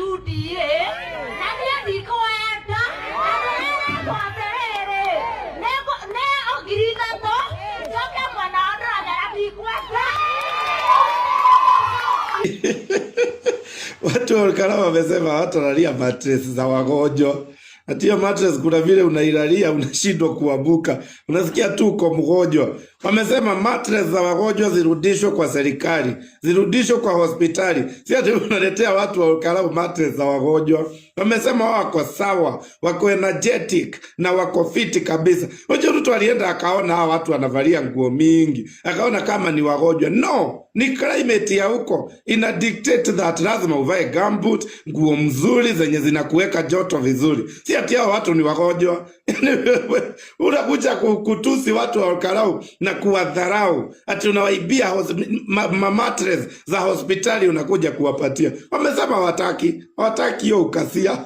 UDA nani ndikoenda nani kwa mbere ne ogirita to toke mwana ndo ndikoenda. Watu Olkalau wamesema hawatalalia mattress za wagonjwa. Ati hiyo mattress kuna vile unailalia unashindwa kuamuka. Unasikia tu uko mgonjwa. Wamesema mattress za wagonjwa zirudishwe kwa serikali, zirudishwe kwa hospitali. Si ati unaletea watu wa Olkalau mattress za wagonjwa. Wamesema wako sawa, wako energetic na wako fit kabisa. Unajua mtu alienda akaona hawa watu wanavalia nguo mingi, akaona kama ni wagonjwa. No, ni climate ya huko ina dictate that lazima uvae gumboot, nguo mzuri zenye zinakuweka joto vizuri. Si ati hao watu ni wagonjwa. Unakuja kutusi watu wa Olkalau na kuwadharau. Ati unawaibia mattress za hospitali unakuja kuwapatia. Wamesema hawataki hiyo ukasia.